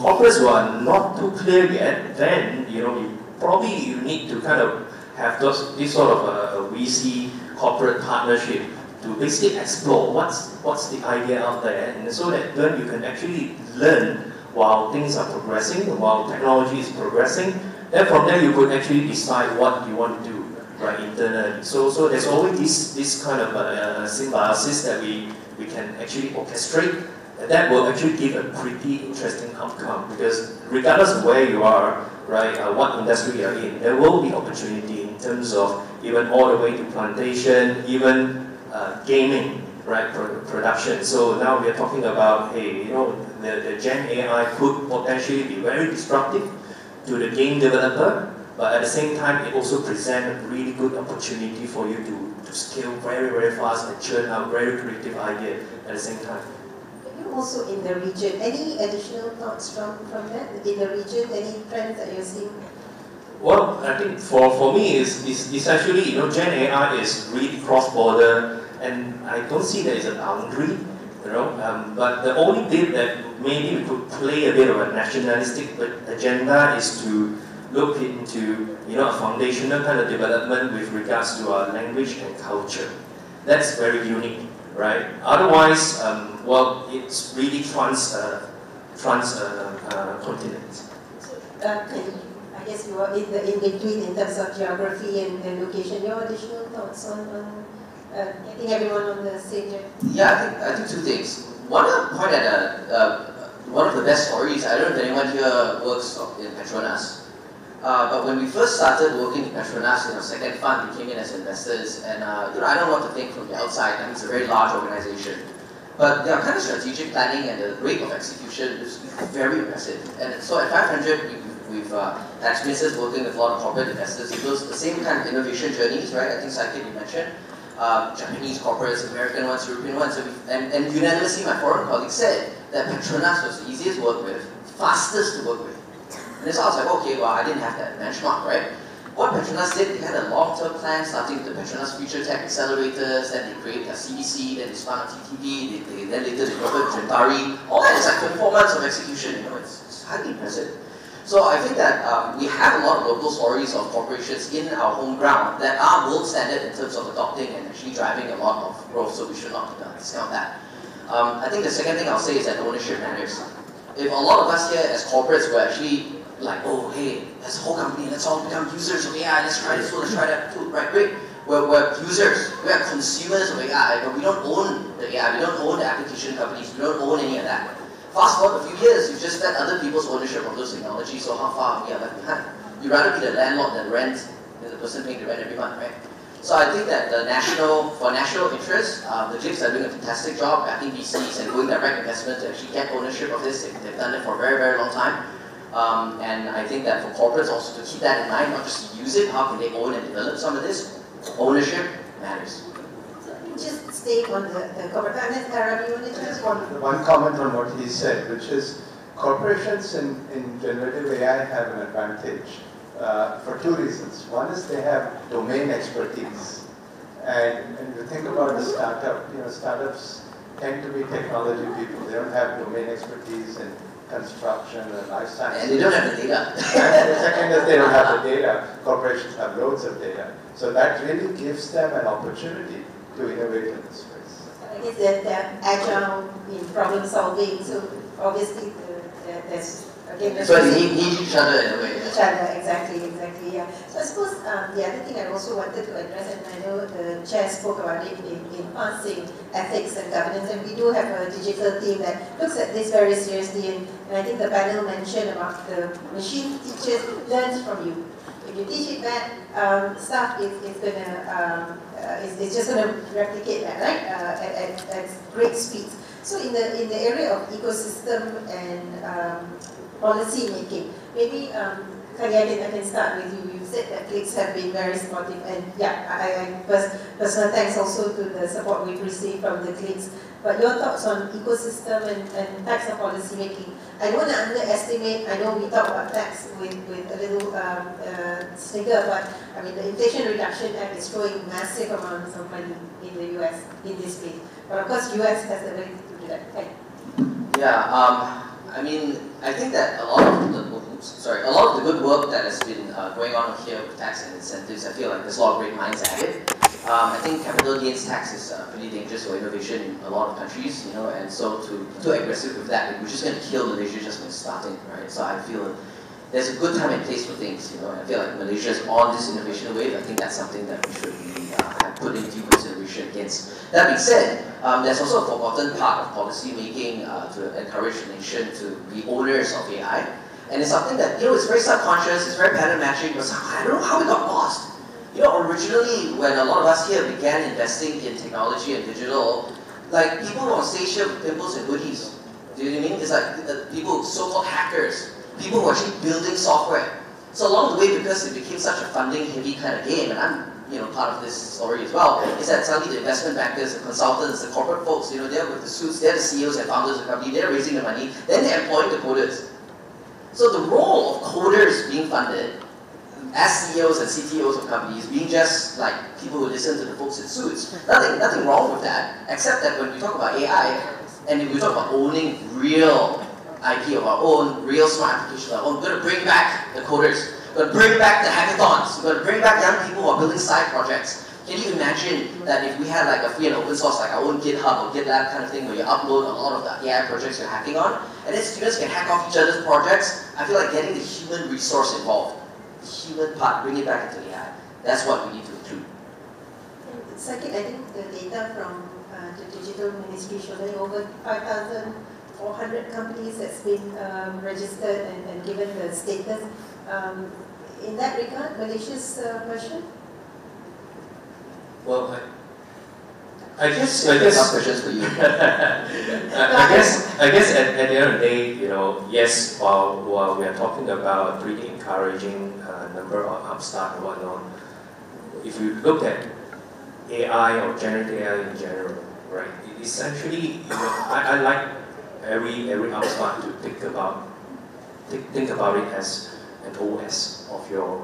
corporates who are not too clear yet, then you need to kind of have this sort of a VC corporate partnership to basically explore what's the idea out there, and so that then you can actually learn while things are progressing, while technology is progressing. Then from there you could actually decide what you want to do, right, internally. So there's always this kind of symbiosis that we can actually orchestrate. And that will actually give a pretty interesting outcome, because regardless of where you are, right, what industry you're in, there will be opportunity in terms of even all the way to plantation, even gaming, right, production. So now we are talking about, hey, the Gen AI could potentially be very disruptive to the game developer, but at the same time, it also presents a really good opportunity for you to scale very, very fast and churn out very creative ideas at the same time. Also in the region, any additional thoughts from that? In the region, any trends that you're seeing? Well, I think for me, it's actually, Gen AI is really cross-border, and I don't see there is a boundary, but the only bit that maybe we could play a bit of a nationalistic agenda is to look into, a foundational kind of development with regards to our language and culture. That's very unique, right? Otherwise, well, it's really transcontinent. So, I guess you are in between in terms of geography and location. Your additional thoughts on getting everyone on the same journey? Yeah, I think two things. One point at one of the best stories. I don't know if anyone here works in Petronas. But when we first started working in Petronas, second fund, we came in as investors, and I don't know what to think from the outside. I mean, it's a very large organization, but their kind of strategic planning and the rate of execution is very aggressive. And so at 500, we've had experiences working with a lot of corporate investors. It was the same kind of innovation journeys, right? I think Saikit, you mentioned. Japanese corporates, American ones, European ones, and unanimously my foreign colleagues said that Petronas was the easiest to work with, fastest to work with. And so I was like, okay, well, I didn't have that benchmark, right? What Petronas did, they had a long-term plan starting with the Petronas Future Tech Accelerators, then they created their CDC, then they spun out TTV, then later they covered Gentari. All that is like 24 months of execution, it's highly impressive. So I think that we have a lot of local stories of corporations in our home ground that are world standard in terms of adopting and actually driving a lot of growth, so we should not discount that. I think the second thing I'll say is that ownership matters. If a lot of us here as corporates were actually like, oh hey, as a whole company, let's all become users of AI, let's try this tool, let's try that tool, right, great. We're users, we are consumers of AI, but we don't own the AI, we don't own the application companies, we don't own any of that. Fast forward a few years, you've just let other people's ownership of those technologies, so how far we are left behind? You'd rather be the landlord than the person paying the rent every month, right? So I think that for national interest, the GIFs are doing a fantastic job backing VCs and going direct investment to actually get ownership of this. They've done it for a very, very long time. And I think that for corporates also to keep that in mind, not just to use it, how can they own and develop some of this? Ownership matters. Just stay on the corporate finance, Tara, you want to just one comment on what he said, which is corporations in generative AI have an advantage for two reasons. One is they have domain expertise. And if you think about the startup, startups tend to be technology people. They don't have domain expertise in construction and life sciences. And they don't have the data. And the second is they don't have the data. Corporations have loads of data. So that really gives them an opportunity to innovate in this space. I guess they're agile in problem solving, so obviously there's again. So they need each other in a way. Each other, exactly, yeah. So I suppose the other thing I also wanted to address, and I know the chair spoke about it in passing, ethics and governance, and we do have a digital team that looks at this very seriously, and I think the panel mentioned about the machine teachers learns from you. If you teach it bad, stuff it's just going to replicate that, right? At great speed. So in the area of ecosystem and policy making, maybe Kaliadin, I can start with you. You said that clicks have been very supportive, and yeah, I personal thanks also to the support we've received from the clicks. But your thoughts on ecosystem and types of policy making? I don't want to underestimate. I know we talk about tax with a little snigger, but I mean the Inflation Reduction Act is throwing massive amounts of money in the US in this space. But of course, US has the ability to do that. Okay. Yeah. I mean, I think that a lot of the good work that has been going on here with tax and incentives, I feel like there's a lot of great minds at it. I think capital gains tax is pretty dangerous for innovation in a lot of countries, and so too aggressive with that, we're just going to kill Malaysia just by starting, right? So I feel there's a good time and place for things, I feel like Malaysia is on this innovation wave. I think that's something that we should really have put in due consideration against. That being said, there's also a forgotten part of policy making to encourage the nation to be owners of AI. And it's something that, it's very subconscious, it's very pattern matching, but I don't know how we got lost. Originally, when a lot of us here began investing in technology and digital, like people on stage here with pimples and hoodies. Do you know what I mean? It's like people, so-called hackers, people who are actually building software. So along the way, because it became such a funding-heavy kind of game, and I'm part of this story as well, is that suddenly the investment bankers, the consultants, the corporate folks, they're with the suits, they're the CEOs and founders of the company, they're raising the money, then they're employing the coders. So the role of coders being funded as CEOs and CTOs of companies being just like people who listen to the folks in suits, nothing wrong with that, except that when we talk about AI, and if we talk about owning real IP of our own, real smart applications of our own, we're going to bring back the coders, we're going to bring back the hackathons, we're going to bring back young people who are building side projects. Can you imagine that if we had like a free and open source, like our own GitHub or GitLab kind of thing, where you upload a lot of the AI projects you're hacking on, and then students can hack off each other's projects? I feel like getting the human resource involved, the human part, bring it back into AI. That's what we need to include. Second, I think the data from the digital ministry shows that over 5,400 companies that's been registered and given the status. in that regard, Malaysia's version? Well, I guess Some questions for you. I guess at the end of the day, you know, yes, while we are talking about a pretty encouraging number of upstart and whatnot, if you look at AI or generative AI in general, right, it essentially, you know, I like every upstart to think about it as an OS of your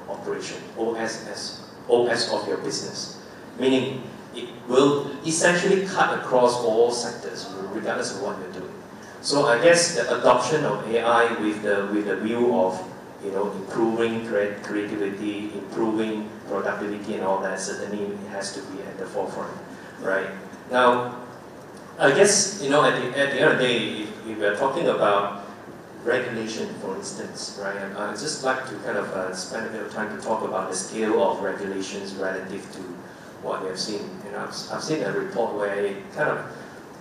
operation, OS of your business, meaning it will essentially cut across all sectors, regardless of what you're doing. So I guess the adoption of AI with the view of, you know, improving creativity, improving productivity, and all that certainly has to be at the forefront, right? Now, I guess, you know, at the end of the day, if we're talking about regulation, for instance, right? And I'd just like to kind of spend a bit of time to talk about the scale of regulations relative to what we have seen. You know, I've seen a report where it kind of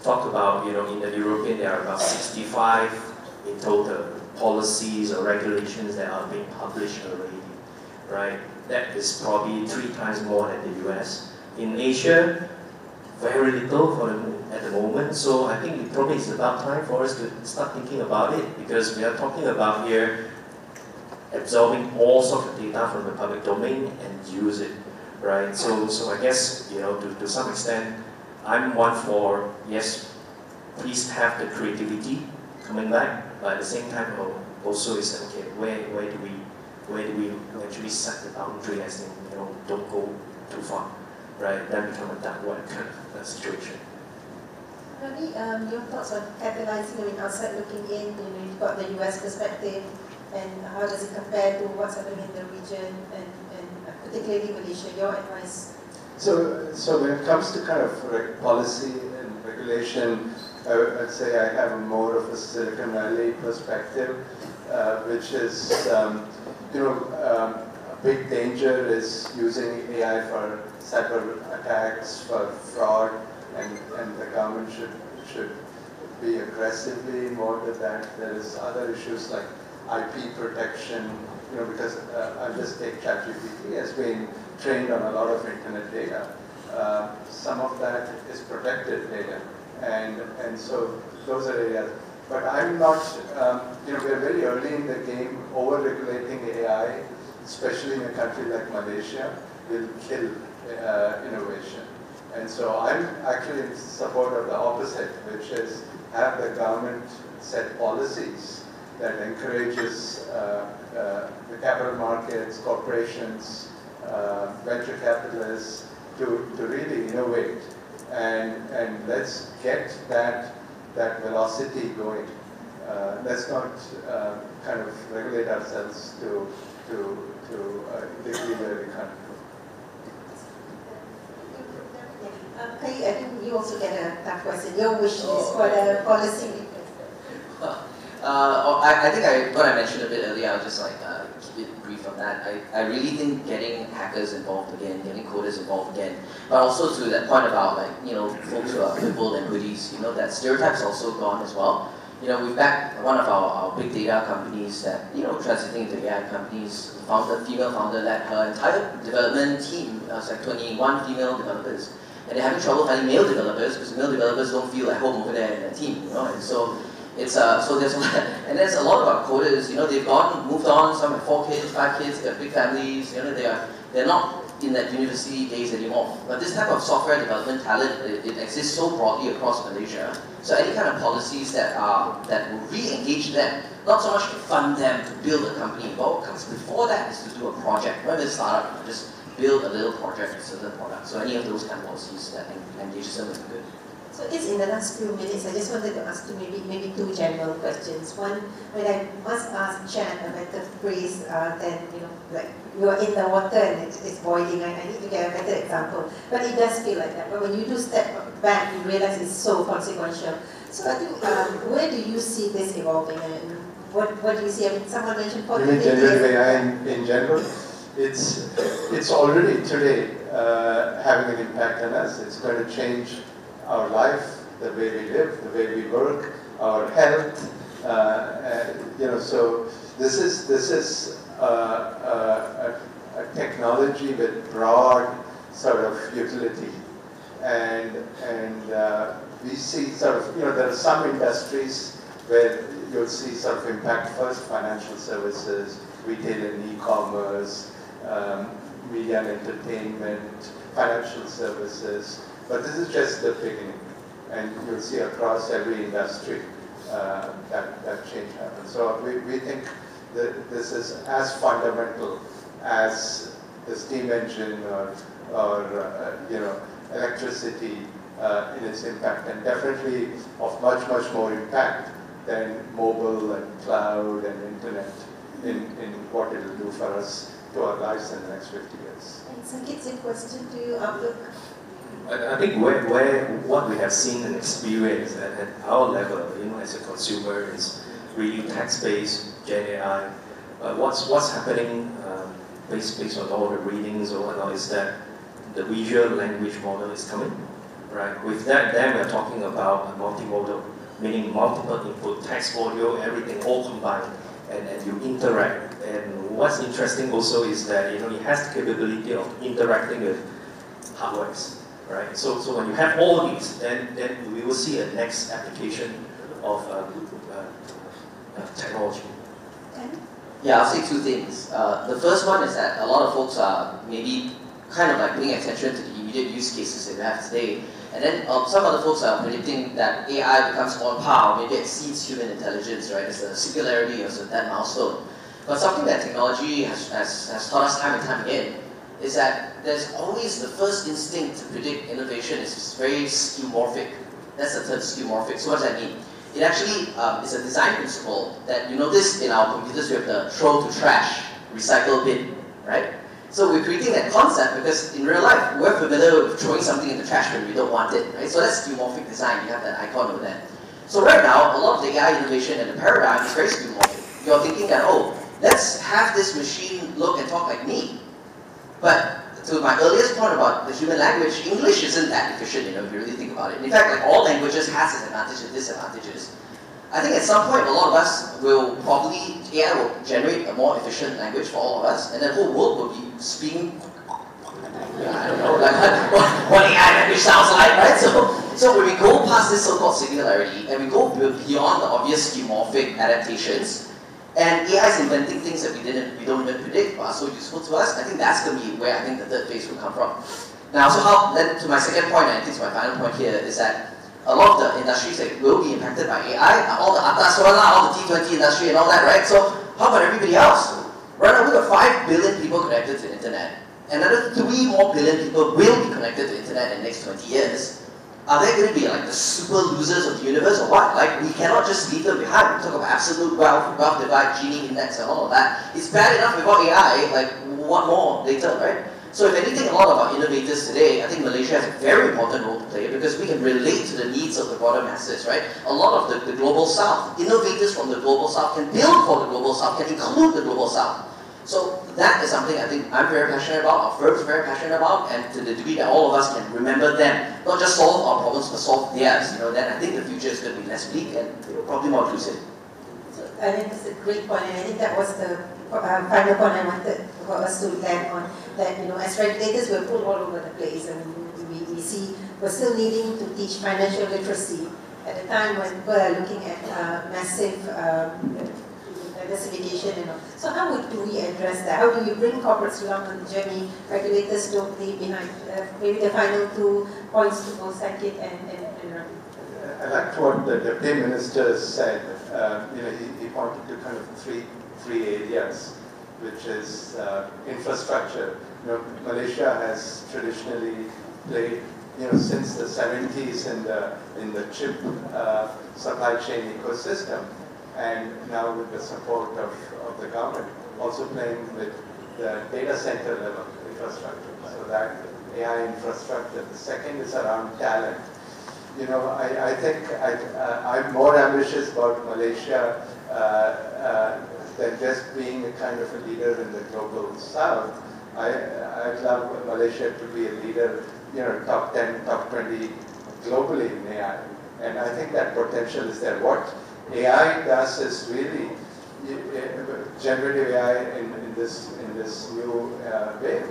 talked about, you know, in the European there are about 65 in total policies or regulations that are being published already, right? That is probably 3 times more than the US. In Asia, very little at the moment, so I think it probably is about time for us to start thinking about it, because we are talking about here absorbing all sorts of data from the public domain and use it, right? So I guess, you know, to some extent, I'm one for, yes, please have the creativity coming back, but at the same time also is okay, where do we actually set the boundary, as in, you know, don't go too far, right? Then become a dark web kind of situation. Rani, your thoughts on capitalizing, I mean, outside looking in, you know, you've got the US perspective, and how does it compare to what's happening in the region, and particularly Malaysia, your advice? So when it comes to kind of policy and regulation, I'd say I have more of a Silicon Valley perspective, which is, you know, a big danger is using AI for cyber attacks, for fraud, and the government should be aggressively involved with that. There is other issues like IP protection, you know, because I'll just take ChatGPT has been trained on a lot of internet data. Some of that is protected data, and so those are areas. But I'm not, you know, we're very early in the game. Over-regulating AI, especially in a country like Malaysia, will kill innovation. And so I'm actually in support of the opposite, which is have the government set policies that encourages the capital markets, corporations, venture capitalists to really innovate, and let's get that velocity going. Let's not kind of regulate ourselves to degree where we can't. Kai, I think you also get a tough question. Your wish list for the policy. I think what I mentioned a bit earlier, I'll just like keep it brief on that. I really think getting hackers involved again, getting coders involved again, but also to that point about, like, you know, folks who are people and hoodies, you know, that stereotype's also gone as well. You know, we've backed one of our big data companies that, you know, transiting into AI companies. Female founder led her entire development team. It was like 21 female developers. And they're having trouble finding male developers because male developers don't feel at home over there in their team, you know. And so it's so there's a lot, and there's a lot of our coders, you know, they've moved on. Some have 4 kids, 5 kids, they have big families. You know, they're not in that university days anymore. But this type of software development talent, it exists so broadly across Malaysia. So any kind of policies that will re-engage them, not so much to fund them to build a company, but what comes before that is to do a project. Whether it's a startup, you know, just build a little project, a certain product. So any of those kind of policies that engages them would be good. So it's in the last few minutes, I just wanted to ask you maybe 2 general questions. One, when I must ask Chan a better phrase than, you know, like you're in the water and it's boiling. I need to get a better example. But it does feel like that. But when you do step back, you realize it's so consequential. So I think, where do you see this evolving, and what do you see? I mean, someone mentioned You mean generative AI in general? It's already today having an impact on us. It's going to change our life, the way we live, the way we work, our health. You know, so this is a technology with broad sort of utility. And we see sort of, there are some industries where you'll see sort of impact first: financial services, retail and e-commerce, media and entertainment, financial services. But this is just the beginning. And you'll see across every industry that change happens. So we think that this is as fundamental as the steam engine or electricity in its impact, and definitely of much more impact than mobile and cloud and internet in what it will do for us to our lives in the next 50 years. Sankit's a question to you, Outlook. I think what we have seen and experienced at our level, as a consumer, is really text-based, Gen AI. What's happening based on all the readings or whatnot is that the visual language model is coming, right? With that, then we're talking about a multimodal, meaning multiple input, text, audio, everything all combined, and you interact. And what's interesting also is that it has the capability of interacting with hardwares, right? So when you have all these, then we will see a next application of technology. Yeah, I'll say two things. The first one is that a lot of folks are maybe kind of like paying attention to the immediate use cases that we have today. And then some other folks are predicting that AI becomes on par, maybe exceeds human intelligence, right? It's a singularity of that milestone. But something that technology has taught us time and time again is that there's always the first instinct to predict innovation is very skeuomorphic. That's the term, skeuomorphic. So what does that mean? It actually is a design principle that you notice in our computers we have the throw to trash, recycle bin, right? So we're creating that concept because in real life, we're familiar with throwing something in the trash when we don't want it, right? So that's skeuomorphic design. You have that icon over there. So right now, a lot of the AI innovation and the paradigm is very skeuomorphic. You're thinking that, oh, let's have this machine look and talk like me. But to my earliest point about the human language, English isn't that efficient, if you really think about it. In fact, like all languages has its advantages and disadvantages. I think at some point, a lot of us will probably, AI will generate a more efficient language for all of us, and the whole world will be speaking, I don't know, like what AI language sounds like, right? So when we go past this so-called singularity, and we go beyond the obvious skeuomorphic adaptations, and AI is inventing things that we don't even predict but are so useful to us, I think that's going to be where I think the third phase will come from. Now, then to my second point, and I think it's my final point here, is that a lot of the industries that will be impacted by AI are all the atas one, all the T20 industry and all that, right? So how about everybody else? Right now, we've got 5 billion people connected to the internet. Another 3 more billion people will be connected to the internet in the next 20 years. Are they going to be like the super losers of the universe or what? Like, we cannot just leave them behind. We talk about absolute wealth divide, Gini index and all of that. It's bad enough without AI, like what more later, right? So if anything, a lot of our innovators today, I think Malaysia has a very important role to play because we can relate to the needs of the broader masses, right? A lot of the global south, innovators from the global south can build for the global south, can include the global south. So that is something I think I'm very passionate about, our firm is very passionate about, and to the degree that all of us can remember them, not just solve our problems, but solve theirs, then I think the future is going to be less bleak and probably more inclusive. So I think it's a great point, and I think that was the final point I wanted for us to land on, that as regulators we're pulled all over the place, and we see we're still needing to teach financial literacy at a time when people are looking at massive diversification and all. So how do we address that? How do we bring corporates along on the journey? Regulators don't leave behind. Maybe the final 2 points to both Sankit and Ravi. I liked what the Deputy Minister said. He pointed to kind of three areas, which is infrastructure. Malaysia has traditionally played, since the 70s in the chip supply chain ecosystem, and now with the support of the government, also playing with the data center level infrastructure. So that AI infrastructure. The second is around talent. I think I'm more ambitious about Malaysia than just being a kind of a leader in the global south. I'd love Malaysia to be a leader, top 10, top 20 globally in AI. And I think that potential is there. What AI does is really, generative AI in this new way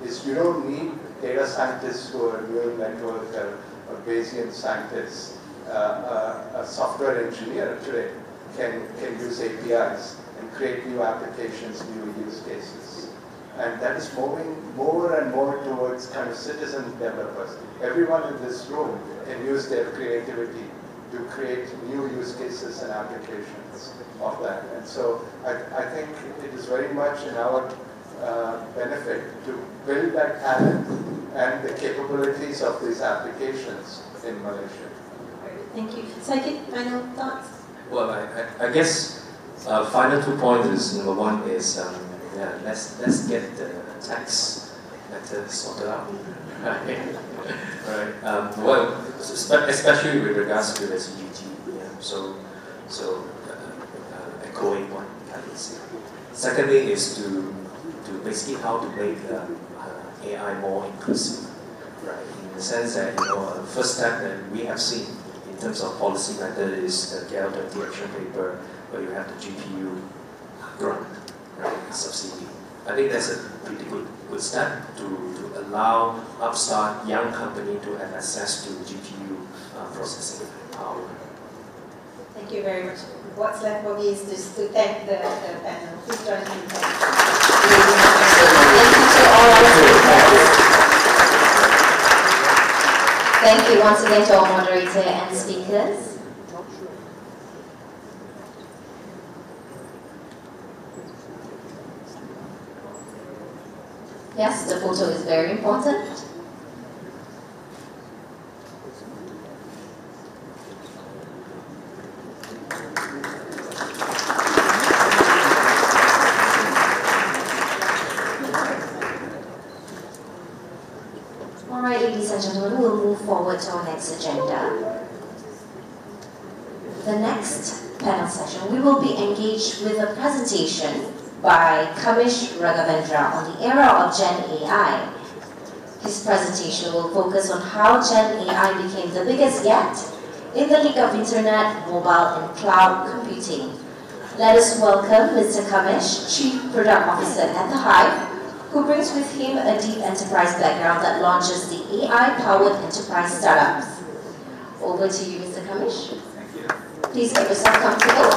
is you don't need data scientists who are neural network or Bayesian scientists. A software engineer today can use APIs and create new applications, new use cases. And that is moving more and more towards kind of citizen developers. Everyone in this room can use their creativity to create new use cases and applications of that. And so I think it is very much in our benefit to build that talent and the capabilities of these applications in Malaysia. Thank you. Saikit, final thoughts? Well, I guess final 2 points is, number one is let's get the tax matter sorted out. Right. Well, especially with regards to the CGT. So echoing what Kathy said. Secondly is to basically how to make AI more inclusive, right? In the sense that first step that we have seen in terms of policy method is the GL20 action paper, where you have the GPU grant, right, subsidy. I think that's a pretty good step to allow upstart young company to have access to GPU processing power. Thank you very much. What's left for me is just to thank the panel. Please join me in thanking. Thank you to all our speakers. Thank you once again to our moderator and speakers. Yes, the photo is very important. Alright, ladies and gentlemen, we'll move forward to our next agenda. The next panel session, we will be engaged with a presentation by Commision Raghavendra on the era of Gen AI. His presentation will focus on how Gen AI became the biggest yet in the league of internet, mobile and cloud computing. Let us welcome Mr. Commision, Chief Product Officer at the Hive, who brings with him a deep enterprise background that launches the AI-powered enterprise startups. Over to you, Mr. Commision. Thank you. Please get yourself comfortable.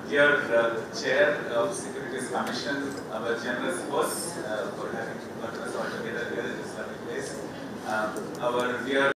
Dear Chair of Securities Commission, our generous host for having got us all together here in this lovely place, our dear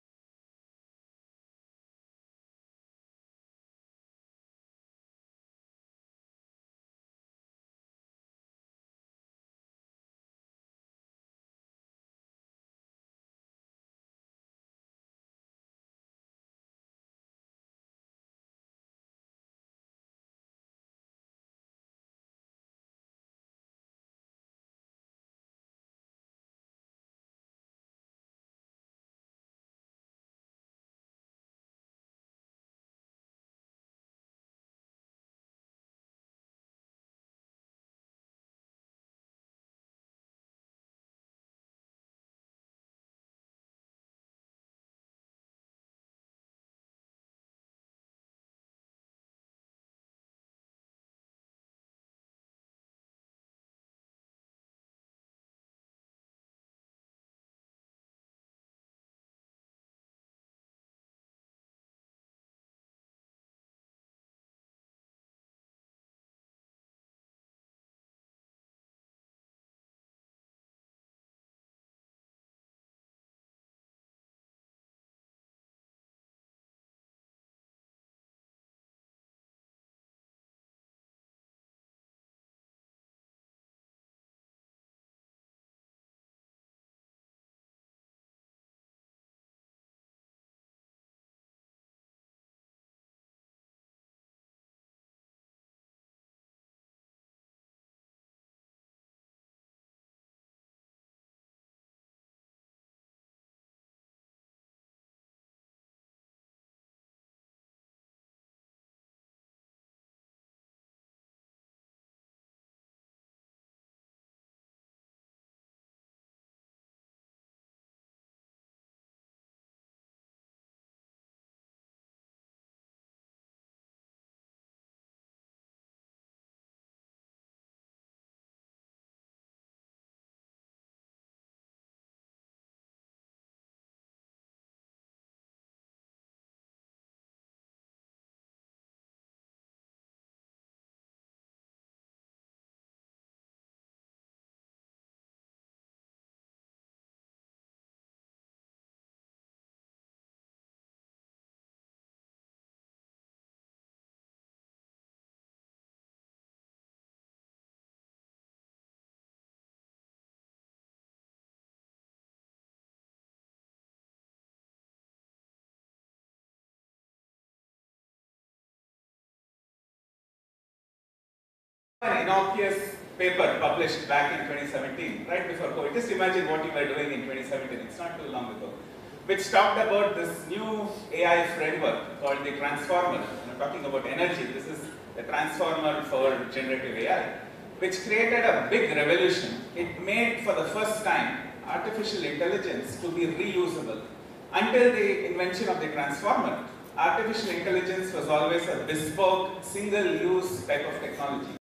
An innocuous paper published back in 2017, right before COVID. Just imagine what you were doing in 2017, it's not too long ago, which talked about this new AI framework called the transformer. Talking about energy, this is the transformer for generative AI, which created a big revolution. It made for the first time artificial intelligence to be reusable. Until the invention of the transformer, artificial intelligence was always a bespoke, single-use type of technology.